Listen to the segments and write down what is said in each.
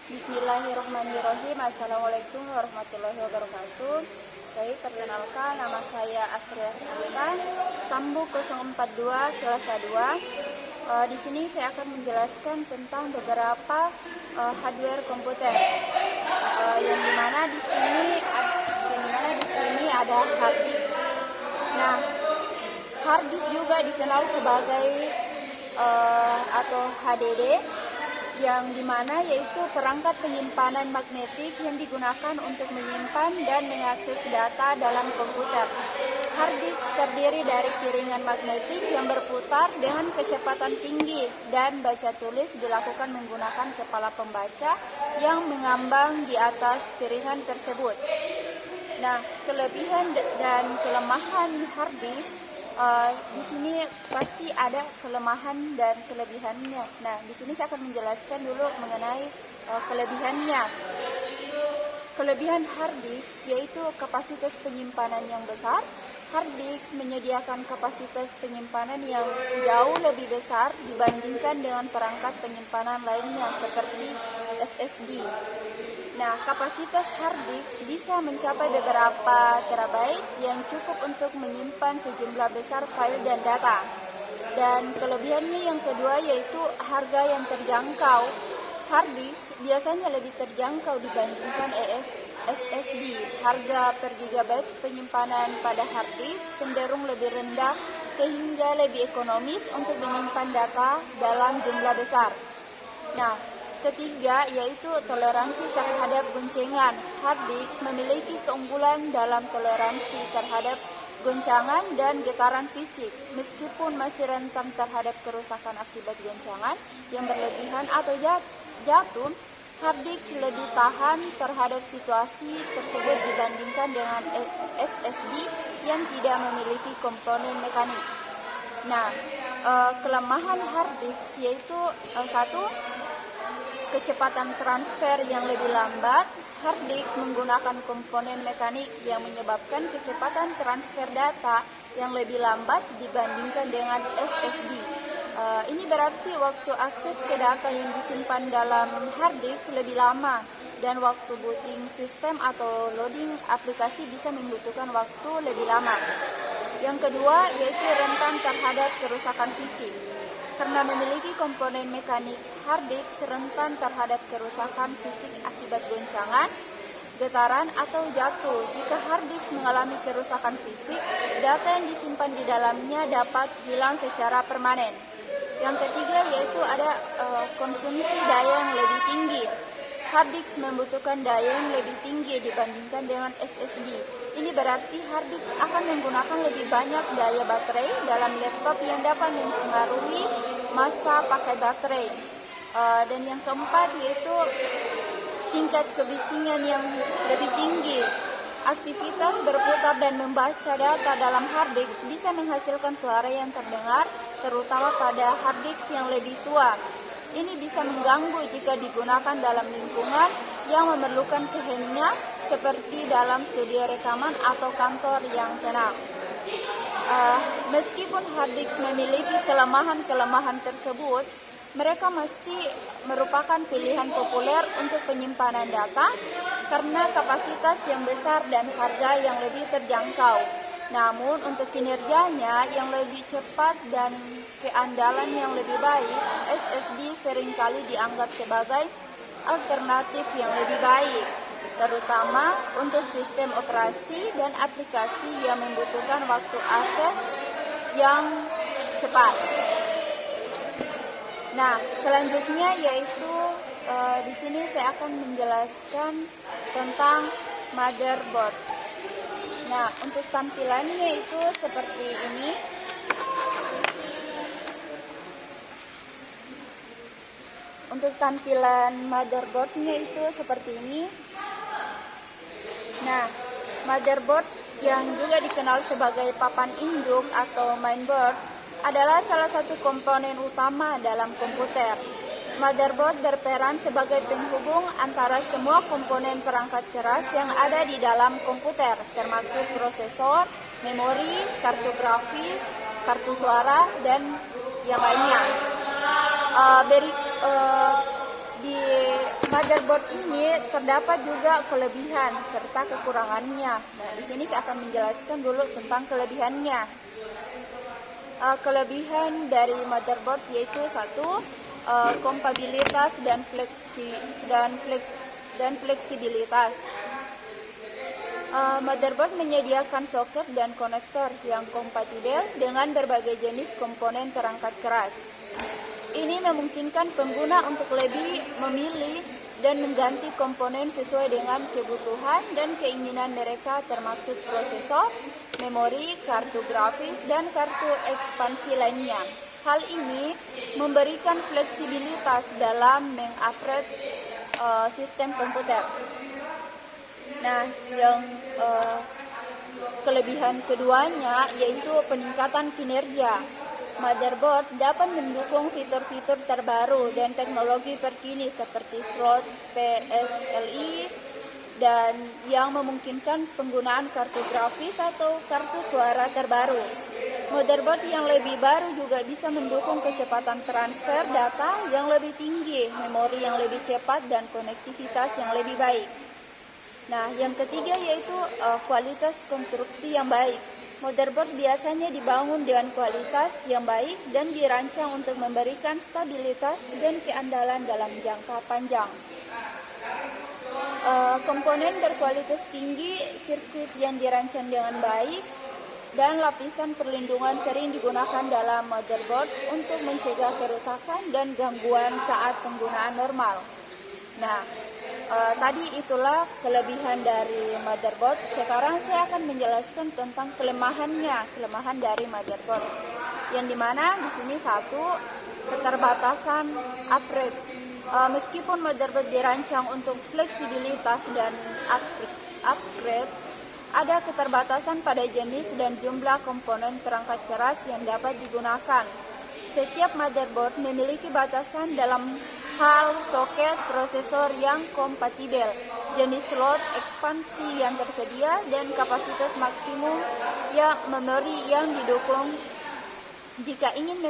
Bismillahirrahmanirrahim. Assalamualaikum warahmatullahi wabarakatuh. Baik, perkenalkan, nama saya Asri Aslita, Stambu 042 kelas A2. Di sini saya akan menjelaskan tentang beberapa hardware komputer. Yang dimana di sini ada hard disk. Nah, hard disk juga dikenal sebagai atau HDD, yang dimana yaitu perangkat penyimpanan magnetik yang digunakan untuk menyimpan dan mengakses data dalam komputer. Hard disk terdiri dari piringan magnetik yang berputar dengan kecepatan tinggi dan baca tulis dilakukan menggunakan kepala pembaca yang mengambang di atas piringan tersebut. Nah, kelebihan dan kelemahan hard disk di sini pasti ada kelemahan dan kelebihannya. Nah, di sini saya akan menjelaskan dulu mengenai kelebihannya. Kelebihan hard disk yaitu kapasitas penyimpanan yang besar. Hard disk menyediakan kapasitas penyimpanan yang jauh lebih besar dibandingkan dengan perangkat penyimpanan lainnya seperti SSD. Nah, kapasitas hard disk bisa mencapai beberapa terabyte yang cukup untuk menyimpan sejumlah besar file dan data. Dan kelebihannya yang kedua yaitu harga yang terjangkau. Hard disk biasanya lebih terjangkau dibandingkan SSD. Harga per gigabyte penyimpanan pada hard disk cenderung lebih rendah sehingga lebih ekonomis untuk menyimpan data dalam jumlah besar. Nah, ketiga yaitu toleransi terhadap goncengan. Hard disk memiliki keunggulan dalam toleransi terhadap goncangan dan getaran fisik. Meskipun masih rentan terhadap kerusakan akibat goncangan yang berlebihan atau jatuh, hard disk lebih tahan terhadap situasi tersebut dibandingkan dengan SSD yang tidak memiliki komponen mekanik. Nah, kelemahan hard disk yaitu satu, kecepatan transfer yang lebih lambat. Hard disk menggunakan komponen mekanik yang menyebabkan kecepatan transfer data yang lebih lambat dibandingkan dengan SSD. Ini berarti waktu akses ke data yang disimpan dalam hard disk lebih lama dan waktu booting sistem atau loading aplikasi bisa membutuhkan waktu lebih lama. Yang kedua yaitu rentan terhadap kerusakan fisik. Karena memiliki komponen mekanik, hard disk rentan terhadap kerusakan fisik akibat goncangan, getaran, atau jatuh. Jika hard disk mengalami kerusakan fisik, data yang disimpan di dalamnya dapat hilang secara permanen. Yang ketiga yaitu ada konsumsi daya yang lebih tinggi. Hard disk membutuhkan daya yang lebih tinggi dibandingkan dengan SSD. Ini berarti hard disk akan menggunakan lebih banyak daya baterai dalam laptop yang dapat mempengaruhi masa pakai baterai. Dan yang keempat yaitu tingkat kebisingan yang lebih tinggi. Aktivitas berputar dan membaca data dalam hard disk bisa menghasilkan suara yang terdengar, terutama pada hard disk yang lebih tua. Ini bisa mengganggu jika digunakan dalam lingkungan yang memerlukan keheningan seperti dalam studio rekaman atau kantor yang tenang. Meskipun hard disk memiliki kelemahan-kelemahan tersebut, mereka masih merupakan pilihan populer untuk penyimpanan data karena kapasitas yang besar dan harga yang lebih terjangkau. Namun untuk kinerjanya yang lebih cepat dan keandalan yang lebih baik, SSD seringkali dianggap sebagai alternatif yang lebih baik, terutama untuk sistem operasi dan aplikasi yang membutuhkan waktu akses yang cepat. Nah, selanjutnya yaitu di sini saya akan menjelaskan tentang motherboard. Nah, untuk tampilannya itu seperti ini. Untuk tampilan motherboardnya itu seperti ini. Nah, motherboard yang juga dikenal sebagai papan induk atau mainboard adalah salah satu komponen utama dalam komputer. Motherboard berperan sebagai penghubung antara semua komponen perangkat keras yang ada di dalam komputer, termasuk prosesor, memori, kartu grafis, kartu suara, dan yang lainnya. Di motherboard ini terdapat juga kelebihan serta kekurangannya. Nah, di sini saya akan menjelaskan dulu tentang kelebihannya. Kelebihan dari motherboard yaitu satu, kompatibilitas dan fleksibilitas. Motherboard menyediakan soket dan konektor yang kompatibel dengan berbagai jenis komponen perangkat keras. Ini memungkinkan pengguna untuk lebih memilih dan mengganti komponen sesuai dengan kebutuhan dan keinginan mereka, termasuk prosesor, memori, kartu grafis, dan kartu ekspansi lainnya. Hal ini memberikan fleksibilitas dalam mengupgrade sistem komputer. Nah, yang kelebihan keduanya yaitu peningkatan kinerja. Motherboard dapat mendukung fitur-fitur terbaru dan teknologi terkini seperti slot PSLI dan yang memungkinkan penggunaan kartu grafis atau kartu suara terbaru. Motherboard yang lebih baru juga bisa mendukung kecepatan transfer data yang lebih tinggi, memori yang lebih cepat, dan konektivitas yang lebih baik. Nah, yang ketiga yaitu kualitas konstruksi yang baik. Motherboard biasanya dibangun dengan kualitas yang baik dan dirancang untuk memberikan stabilitas dan keandalan dalam jangka panjang. Komponen berkualitas tinggi, sirkuit yang dirancang dengan baik, dan lapisan perlindungan sering digunakan dalam motherboard untuk mencegah kerusakan dan gangguan saat penggunaan normal. Nah, tadi itulah kelebihan dari motherboard. Sekarang saya akan menjelaskan tentang kelemahan dari motherboard. Yang dimana di sini satu, keterbatasan upgrade. Meskipun motherboard dirancang untuk fleksibilitas dan upgrade, ada keterbatasan pada jenis dan jumlah komponen perangkat keras yang dapat digunakan. Setiap motherboard memiliki batasan dalam hal soket prosesor yang kompatibel, jenis slot ekspansi yang tersedia, dan kapasitas maksimum memori yang didukung. Jika ingin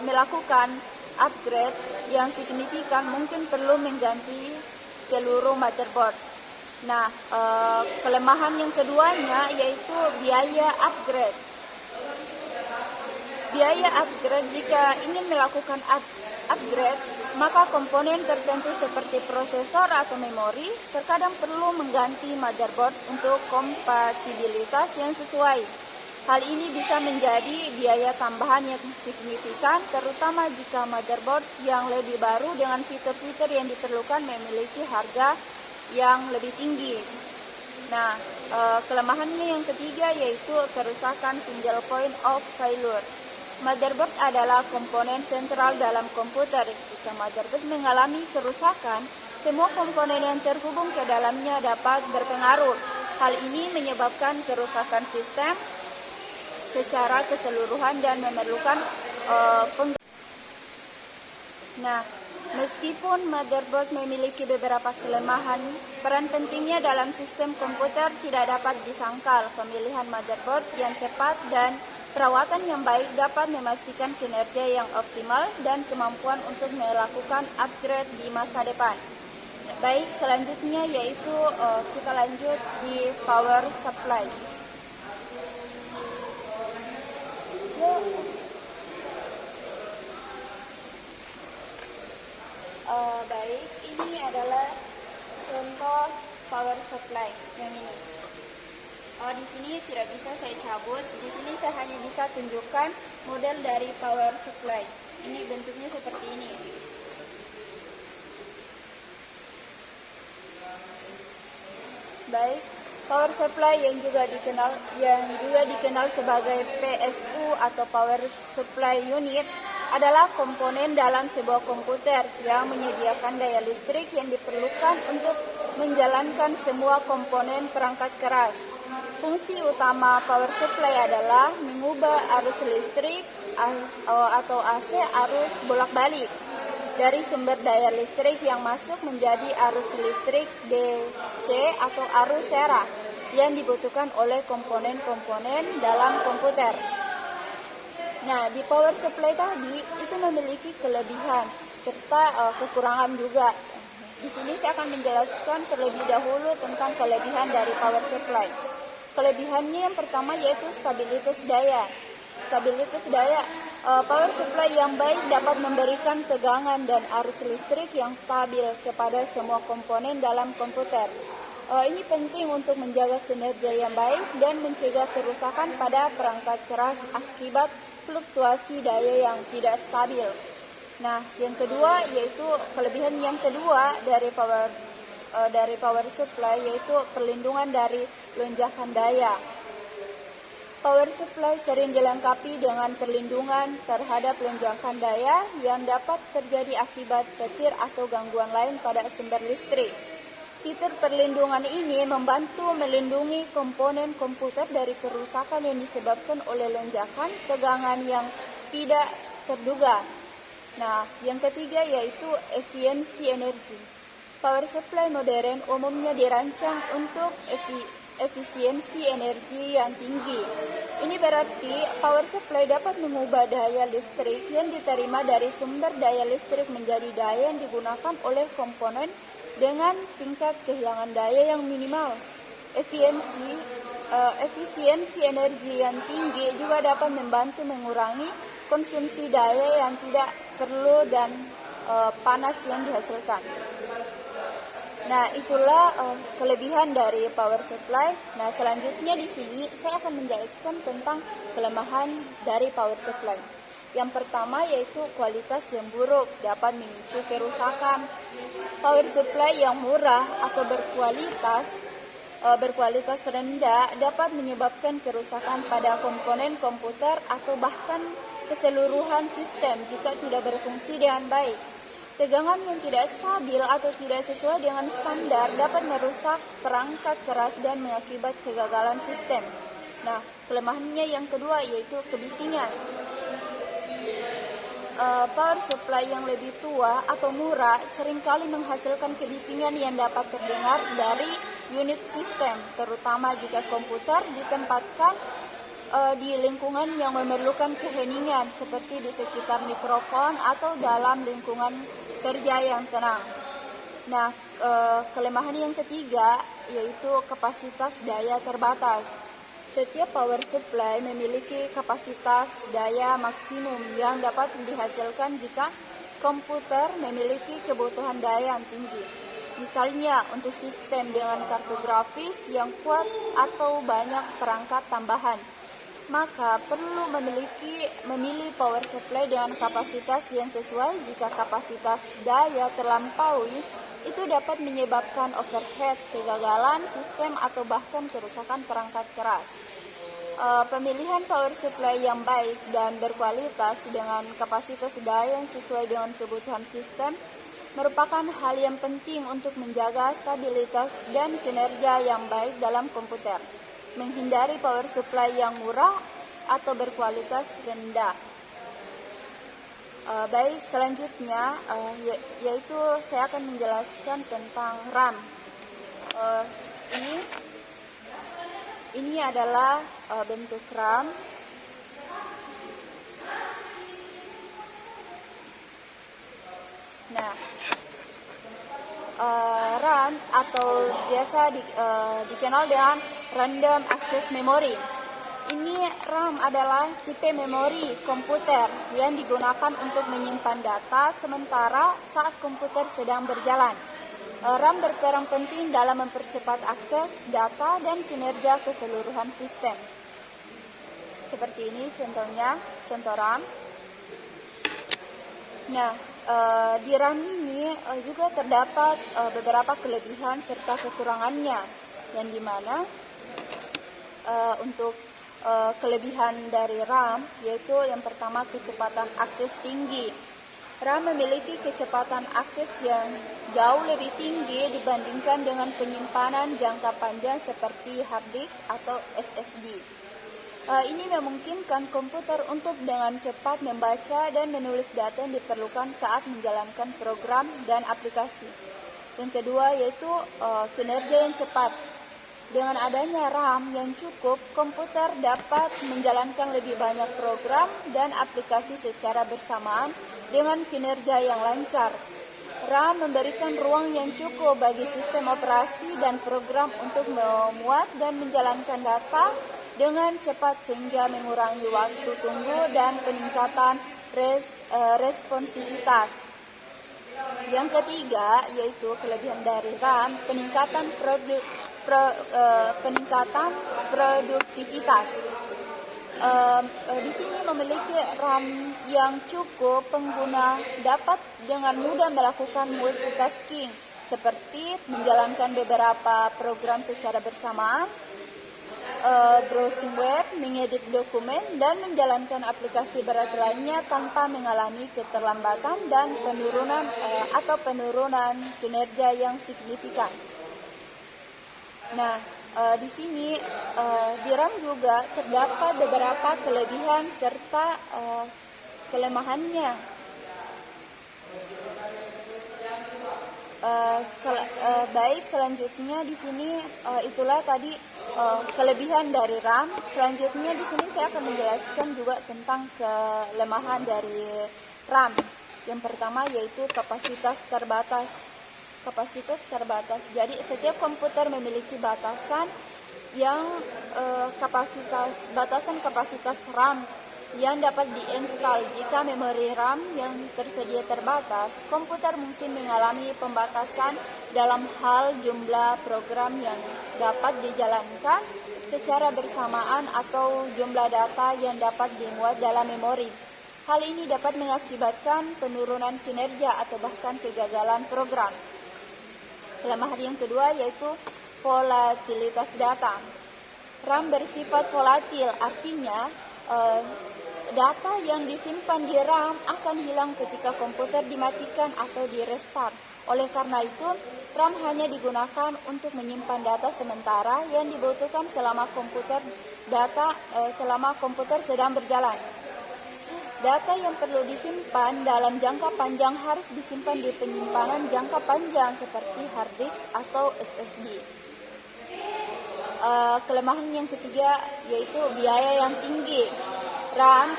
melakukan upgrade yang signifikan, mungkin perlu mengganti seluruh motherboard. Nah, kelemahan yang keduanya yaitu biaya upgrade. Biaya upgrade, jika ingin melakukan upgrade, maka komponen tertentu seperti prosesor atau memori terkadang perlu mengganti motherboard untuk kompatibilitas yang sesuai. Hal ini bisa menjadi biaya tambahan yang signifikan, terutama jika motherboard yang lebih baru dengan fitur-fitur yang diperlukan memiliki harga yang lebih tinggi. Nah, kelemahannya yang ketiga yaitu kerusakan single point of failure. Motherboard adalah komponen sentral dalam komputer. Jika motherboard mengalami kerusakan, semua komponen yang terhubung ke dalamnya dapat berpengaruh. Hal ini menyebabkan kerusakan sistem secara keseluruhan dan memerlukan Nah, meskipun motherboard memiliki beberapa kelemahan, peran pentingnya dalam sistem komputer tidak dapat disangkal. Pemilihan motherboard yang tepat dan perawatan yang baik dapat memastikan kinerja yang optimal dan kemampuan untuk melakukan upgrade di masa depan. Baik, selanjutnya yaitu kita lanjut di power supply. Baik, ini adalah contoh power supply yang ini. Di sini tidak bisa saya cabut. Di sini saya hanya bisa tunjukkan model dari power supply. Ini bentuknya seperti ini. Baik, power supply yang juga dikenal sebagai PSU atau power supply unit adalah komponen dalam sebuah komputer yang menyediakan daya listrik yang diperlukan untuk menjalankan semua komponen perangkat keras. Fungsi utama power supply adalah mengubah arus listrik atau AC arus bolak-balik dari sumber daya listrik yang masuk menjadi arus listrik DC atau arus serah yang dibutuhkan oleh komponen-komponen dalam komputer. Nah, di power supply tadi itu memiliki kelebihan serta kekurangan juga. Di sini saya akan menjelaskan terlebih dahulu tentang kelebihan dari power supply. Kelebihannya yang pertama yaitu stabilitas daya. Stabilitas daya, power supply yang baik dapat memberikan tegangan dan arus listrik yang stabil kepada semua komponen dalam komputer. Ini penting untuk menjaga kinerja yang baik dan mencegah kerusakan pada perangkat keras akibat fluktuasi daya yang tidak stabil. Nah, yang kedua yaitu kelebihan yang kedua dari power supply yaitu perlindungan dari lonjakan daya. Power supply sering dilengkapi dengan perlindungan terhadap lonjakan daya yang dapat terjadi akibat petir atau gangguan lain pada sumber listrik. Fitur perlindungan ini membantu melindungi komponen komputer dari kerusakan yang disebabkan oleh lonjakan tegangan yang tidak terduga. Nah, yang ketiga yaitu efisiensi energi. Power supply modern umumnya dirancang untuk efisiensi energi yang tinggi. Ini berarti power supply dapat mengubah daya listrik yang diterima dari sumber daya listrik menjadi daya yang digunakan oleh komponen dengan tingkat kehilangan daya yang minimal. Efisiensi energi yang tinggi juga dapat membantu mengurangi konsumsi daya yang tidak perlu dan panas yang dihasilkan. Nah, itulah kelebihan dari power supply. Nah, selanjutnya di sini saya akan menjelaskan tentang kelemahan dari power supply. Yang pertama yaitu kualitas yang buruk dapat memicu kerusakan. Power supply yang murah atau berkualitas rendah dapat menyebabkan kerusakan pada komponen komputer atau bahkan keseluruhan sistem jika tidak berfungsi dengan baik. Tegangan yang tidak stabil atau tidak sesuai dengan standar dapat merusak perangkat keras dan mengakibat kegagalan sistem. Nah, kelemahannya yang kedua yaitu kebisingan. Power supply yang lebih tua atau murah seringkali menghasilkan kebisingan yang dapat terdengar dari unit sistem, terutama jika komputer ditempatkan di lingkungan yang memerlukan keheningan seperti di sekitar mikrofon atau dalam lingkungan kerja yang tenang. Nah, kelemahan yang ketiga yaitu kapasitas daya terbatas. Setiap power supply memiliki kapasitas daya maksimum yang dapat dihasilkan jika komputer memiliki kebutuhan daya yang tinggi. Misalnya untuk sistem dengan kartu grafis yang kuat atau banyak perangkat tambahan. Maka perlu memilih power supply dengan kapasitas yang sesuai. Jika kapasitas daya terlampaui, itu dapat menyebabkan overheat, kegagalan sistem, atau bahkan kerusakan perangkat keras. Pemilihan power supply yang baik dan berkualitas dengan kapasitas daya yang sesuai dengan kebutuhan sistem merupakan hal yang penting untuk menjaga stabilitas dan kinerja yang baik dalam komputer. Menghindari power supply yang murah atau berkualitas rendah. Baik, selanjutnya yaitu saya akan menjelaskan tentang RAM. Ini adalah bentuk RAM. Nah, RAM atau biasa dikenal dengan Random Access Memory. Ini RAM adalah tipe memori komputer yang digunakan untuk menyimpan data sementara saat komputer sedang berjalan. RAM berperan penting dalam mempercepat akses data dan kinerja keseluruhan sistem. Seperti ini contoh RAM. Nah, di RAM ini juga terdapat beberapa kelebihan serta kekurangannya, yang dimana untuk kelebihan dari RAM yaitu yang pertama kecepatan akses tinggi. RAM memiliki kecepatan akses yang jauh lebih tinggi dibandingkan dengan penyimpanan jangka panjang seperti hard disk atau SSD. Ini memungkinkan komputer untuk dengan cepat membaca dan menulis data yang diperlukan saat menjalankan program dan aplikasi. Yang kedua yaitu kinerja yang cepat. Dengan adanya RAM yang cukup, komputer dapat menjalankan lebih banyak program dan aplikasi secara bersamaan dengan kinerja yang lancar. RAM memberikan ruang yang cukup bagi sistem operasi dan program untuk memuat dan menjalankan data dengan cepat sehingga mengurangi waktu tunggu dan peningkatan responsivitas. Yang ketiga yaitu kelebihan dari RAM, peningkatan produktivitas. Di sini memiliki RAM yang cukup, pengguna dapat dengan mudah melakukan multitasking seperti menjalankan beberapa program secara bersamaan, browsing web, mengedit dokumen, dan menjalankan aplikasi berat lainnya tanpa mengalami keterlambatan dan penurunan kinerja yang signifikan. Nah, di sini di RAM juga terdapat beberapa kelebihan serta kelemahannya. Baik, selanjutnya di sini itulah tadi kelebihan dari RAM. Selanjutnya di sini saya akan menjelaskan juga tentang kelemahan dari RAM. Yang pertama yaitu kapasitas terbatas. Jadi setiap komputer memiliki batasan kapasitas RAM yang dapat diinstal. Jika memori RAM yang tersedia terbatas, komputer mungkin mengalami pembatasan dalam hal jumlah program yang dapat dijalankan secara bersamaan atau jumlah data yang dapat dimuat dalam memori. Hal ini dapat mengakibatkan penurunan kinerja atau bahkan kegagalan program. Kelemahan yang kedua yaitu volatilitas data. RAM bersifat volatil, artinya data yang disimpan di RAM akan hilang ketika komputer dimatikan atau di-restart. Oleh karena itu, RAM hanya digunakan untuk menyimpan data sementara yang dibutuhkan selama komputer sedang berjalan. Data yang perlu disimpan dalam jangka panjang harus disimpan di penyimpanan jangka panjang seperti hard disk atau SSD. Kelemahan yang ketiga yaitu biaya yang tinggi. RAM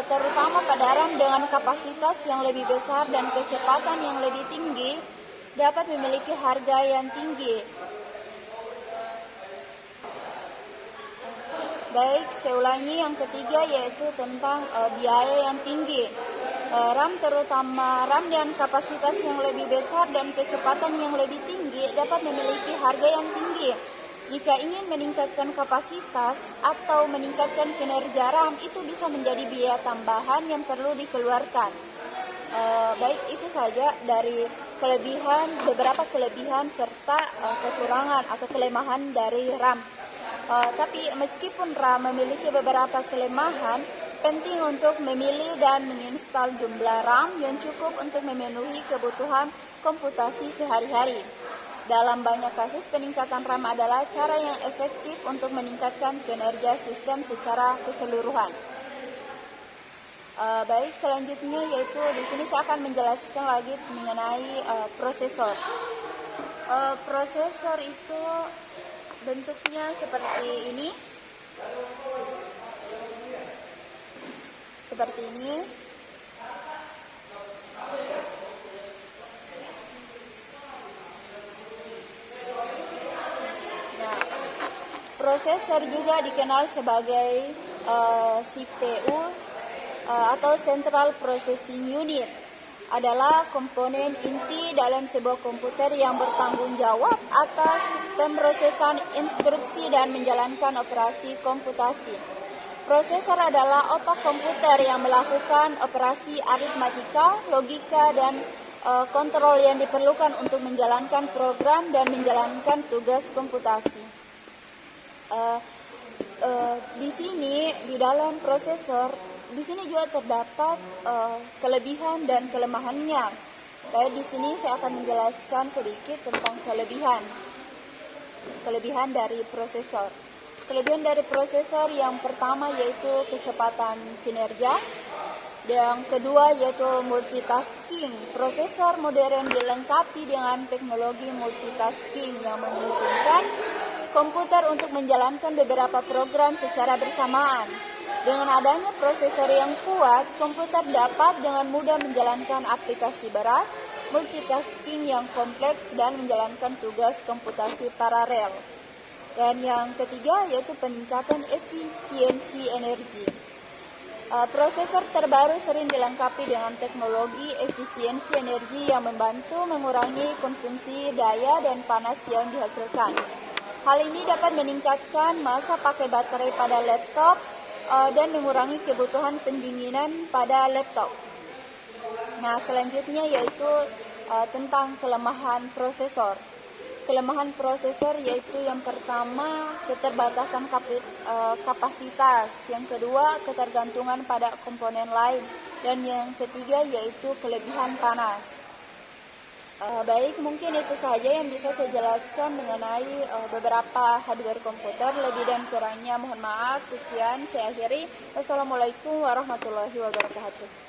terutama pada RAM dengan kapasitas yang lebih besar dan kecepatan yang lebih tinggi dapat memiliki harga yang tinggi. Baik, saya ulangi, yang ketiga yaitu tentang biaya yang tinggi. RAM terutama RAM dengan kapasitas yang lebih besar dan kecepatan yang lebih tinggi dapat memiliki harga yang tinggi. Jika ingin meningkatkan kapasitas atau meningkatkan kinerja RAM, itu bisa menjadi biaya tambahan yang perlu dikeluarkan. Baik, itu saja dari beberapa kelebihan serta kekurangan atau kelemahan dari RAM. Tapi meskipun RAM memiliki beberapa kelemahan, penting untuk memilih dan menginstal jumlah RAM yang cukup untuk memenuhi kebutuhan komputasi sehari-hari. Dalam banyak kasus, peningkatan RAM adalah cara yang efektif untuk meningkatkan kinerja sistem secara keseluruhan. Baik, selanjutnya yaitu di sini saya akan menjelaskan lagi mengenai prosesor. Prosesor itu bentuknya seperti ini. Nah, prosesor juga dikenal sebagai CPU atau Central Processing Unit, adalah komponen inti dalam sebuah komputer yang bertanggung jawab atas pemrosesan instruksi dan menjalankan operasi komputasi. Prosesor adalah otak komputer yang melakukan operasi aritmatika, logika, dan kontrol yang diperlukan untuk menjalankan program dan menjalankan tugas komputasi. Di sini, di dalam prosesor, di sini juga terdapat kelebihan dan kelemahannya. Baik, di sini saya akan menjelaskan sedikit tentang kelebihan dari prosesor. Kelebihan dari prosesor yang pertama yaitu kecepatan kinerja. Yang kedua yaitu multitasking. Prosesor modern dilengkapi dengan teknologi multitasking yang memungkinkan komputer untuk menjalankan beberapa program secara bersamaan. Dengan adanya prosesor yang kuat, komputer dapat dengan mudah menjalankan aplikasi berat, multitasking yang kompleks dan menjalankan tugas komputasi paralel. Dan yang ketiga yaitu peningkatan efisiensi energi. Prosesor terbaru sering dilengkapi dengan teknologi efisiensi energi yang membantu mengurangi konsumsi daya dan panas yang dihasilkan. Hal ini dapat meningkatkan masa pakai baterai pada laptop dan mengurangi kebutuhan pendinginan pada laptop. Nah, selanjutnya yaitu tentang kelemahan prosesor. Kelemahan prosesor yaitu yang pertama keterbatasan kapasitas, yang kedua ketergantungan pada komponen lain, dan yang ketiga yaitu kelebihan panas. Baik, mungkin itu saja yang bisa saya jelaskan mengenai beberapa hardware komputer. Lebih dan kurangnya mohon maaf. Sekian, saya akhiri. Wassalamualaikum warahmatullahi wabarakatuh.